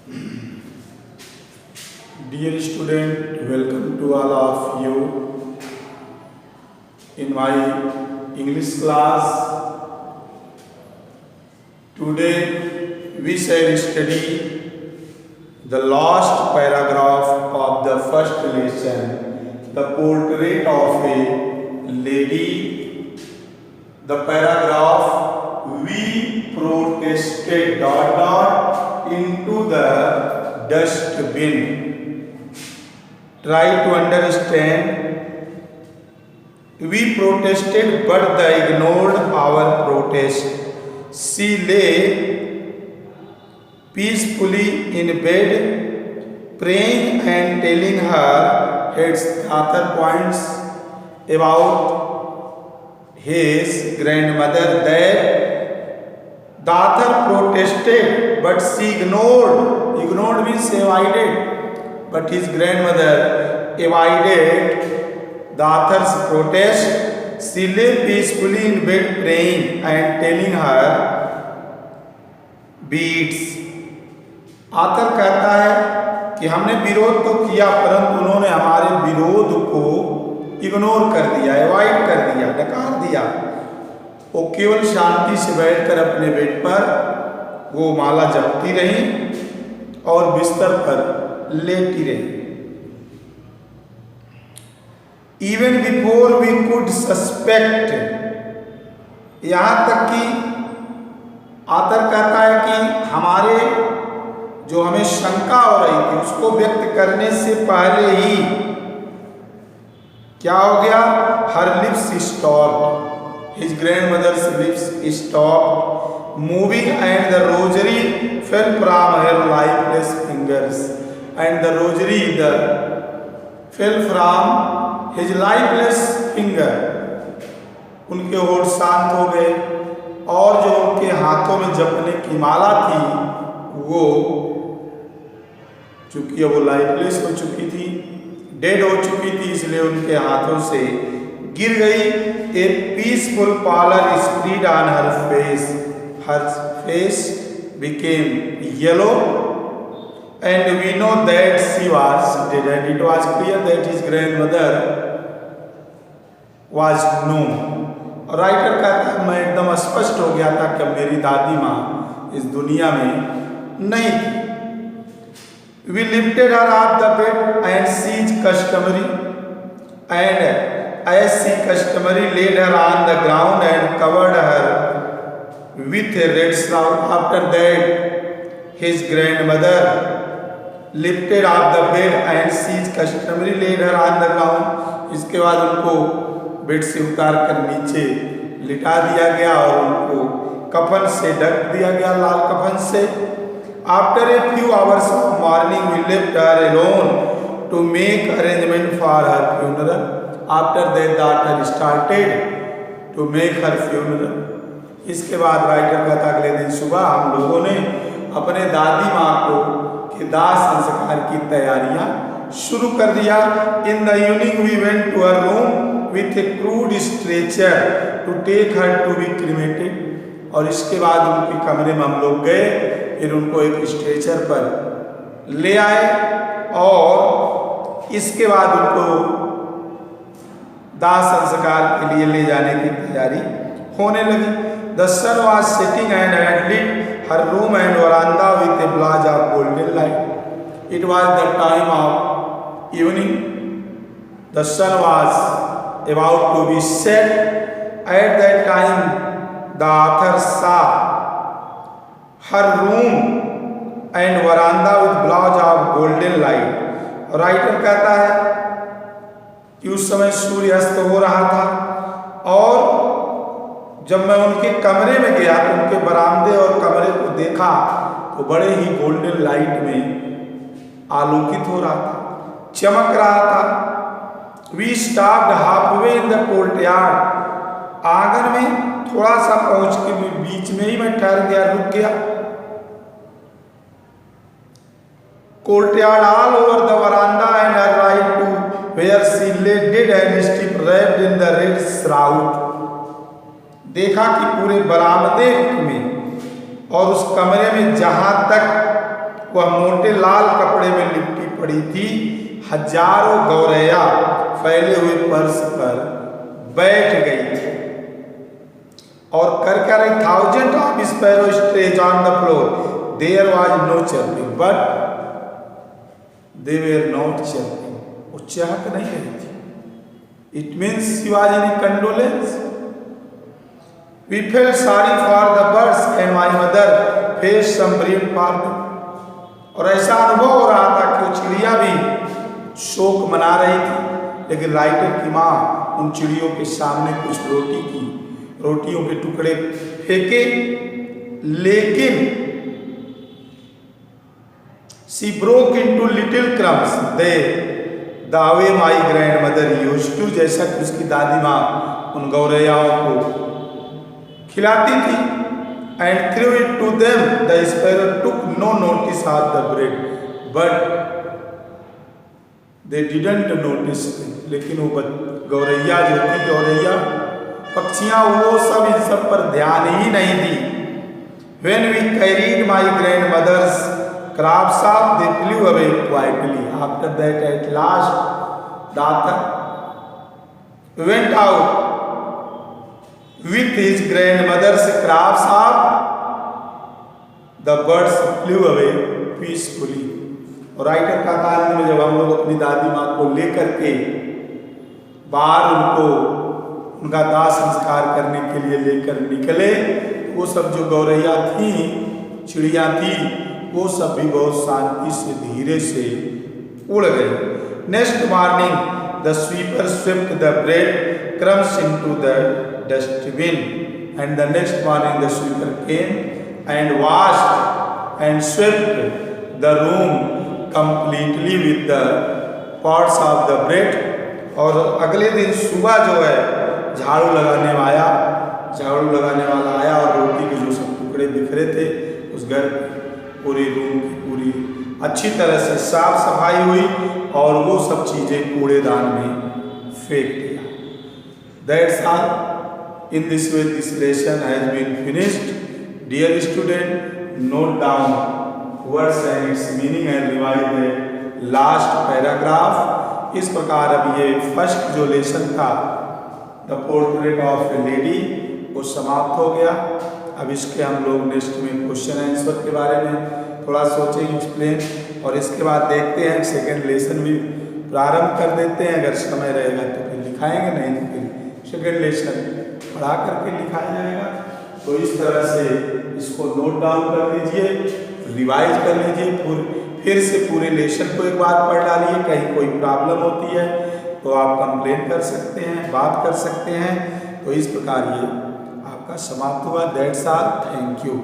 Dear student, welcome to all of you in my English class. Today we shall study the last paragraph of the first lesson, the portrait of a lady. The paragraph, we protested ... into the dustbin. Try to understand. We protested, but they ignored our protest. She lay peacefully in bed, praying and telling her father points about his grandmother that the author protested, but she ignored. Ignored means avoided. But his grandmother avoided the author's protest. She lay peacefully in bed praying and telling her beads. author कहता है कि हमने विरोध तो किया, परंतु उन्होंने हमारे विरोध को इग्नोर कर दिया, अवॉइड कर दिया, नकार दिया। वो केवल शांति से बैठकर अपने बेड पर वो माला जपती रही और बिस्तर पर लेटी रही। Even before we could suspect, यहाँ तक कि आतर कहता है कि हमारे जो हमें शंका हो रही थी उसको व्यक्त करने से पहले ही क्या हो गया? Her lips stopped. His grandmother's lips stopped moving and the rosary fell from her lifeless fingers. And the rosary fell from his lifeless finger. उनके होठ शांत हो गए और जो उनके हाथों में जपने की माला थी वो चूंकि वो लाइफलेस हो चुकी थी, डेड हो चुकी थी, इसलिए उनके हाथों से गिर गई। A peaceful pallor spread on her face. Her face became yellow, and we know that she was dead. And it was clear that his grandmother was known. और राइटर कहता है मैं एकदम स्पष्ट हो गया था कि मेरी दादी माँ इस दुनिया में नहीं थी। We lifted her off the bed and she customary, and as she customary laid her on the ground and covered her with a red shawl. After that, his grandmother lifted off the bed and she customary laid her on the ground. इसके बाद उनको bed से उतार कर नीचे लिटा दिया गया और उनको कफन से ढक दिया गया, लाल कफन से। After a few hours of mourning, we left her alone to make arrangement for her funeral. After that, the author started to make her funeral. इसके बाद राइटर कहता अगले दिन सुबह हम लोगों ने अपने दादी माँ को के दाह संस्कार की तैयारियां शुरू कर दिया। In the evening, we went to her room with a crude stretcher to take her to be cremated. और इसके बाद उनके कमरे में हम लोग गए, फिर उनको एक स्ट्रेचर पर ले आए और इसके बाद उनको दाह संस्कार के लिए ले जाने की तैयारी होने लगी। The sun was setting and had lit her room and veranda with a blaze of golden light. It was the time of evening. The sun was about to be set. At that time, the author saw her room and veranda with blaze of golden light. Writer कहता है कि उस समय सूर्य अस्त हो रहा था और जब मैं उनके कमरे में गया तो उनके बरामदे और कमरे को देखा तो बड़े ही गोल्डन लाइट में आलोकित हो रहा था, चमक रहा था। We stopped halfway in the courtyard. आंगन में थोड़ा सा पहुंच के भी बीच में ही मैं ठहर गया, रुक गया। Courtyard all over the veranda and I right to where she lay dead and stiff wrapped in the red shroud. देखा कि पूरे बरामदे में और उस कमरे में जहां तक वह मोटे लाल कपड़े में लिपटी पड़ी थी। हजारों गौरैया फैले हुए फर्श पर बैठ गई थी और कर रही thousand of sparrow strays on the floor. There was no chirping but they were not chirping. वो चहक नहीं रही थी। It means she was in condolence. We felt sorry for the birds and my mother face some bread for them. और ऐसा अनुभव हो रहा था कि वो चिड़िया भी शोक मना रही थी, लेकिन राइटर की माँ उन चिड़ियों के सामने कुछ रोटियों के टुकड़े फेंके, लेकिन she broke into little crumbs they the way my grandmother used to. जैसा कि उसकी दादी माँ उन गौरैयाओं को खिलाती थी। And threw it to them the sparrow took no notice of the bread but they didn't notice. लेकिन वो गौरैया जो थी, गौरैया पक्षियाँ, वो सब इन सब पर ध्यान ही नहीं दी। When we carried my grandmother's crafts off, they flew away quietly. After that, at last, the author went out with his grandmother's crafts off. The birds flew away peacefully. और राइटर का अंत में जब हम लोग अपनी दादी माँ को लेकर के बाहर उनका दाह संस्कार करने के लिए लेकर निकले, वो सब जो गौरैया थी, चिड़िया थी, वो सब भी बहुत शांति से धीरे से उड़ गई। Next morning the sweeper swept the bread crumbs into the dustbin and the next morning the sweeper came and washed and swept the room completely with the parts of the bread. और अगले दिन सुबह जो है झाड़ू लगाने वाला आया और रोटी के जो सब टुकड़े बिखरे थे उस घर पूरी रूम की पूरी अच्छी तरह से साफ सफाई हुई और वो सब चीज़ें कूड़ेदान में फेंक दिया। That's all. In this way this lesson has been finished. Dear student, note down words and its meaning and revise the last paragraph. इस प्रकार अब ये फर्स्ट जो लेसन था the portrait of a lady वो समाप्त हो गया। अब इसके हम लोग नेक्स्ट में क्वेश्चन आंसर के बारे में थोड़ा सोचेंगे, एक्सप्लेन, और इसके बाद देखते हैं सेकंड लेसन भी प्रारंभ कर देते हैं। अगर समय रहेगा तो फिर लिखाएंगे, नहीं तो फिर सेकंड लेसन पढ़ा करके लिखाया जाएगा। तो इस तरह से इसको नोट डाउन कर लीजिए, रिवाइज कर लीजिए, फिर से पूरे लेसन को एक बार पढ़ डालिए। कहीं कोई प्रॉब्लम होती है तो आप कंप्लेन कर सकते हैं, बात कर सकते हैं। तो इस प्रकार ये आपका समाप्त हुआ। That's all. Thank you.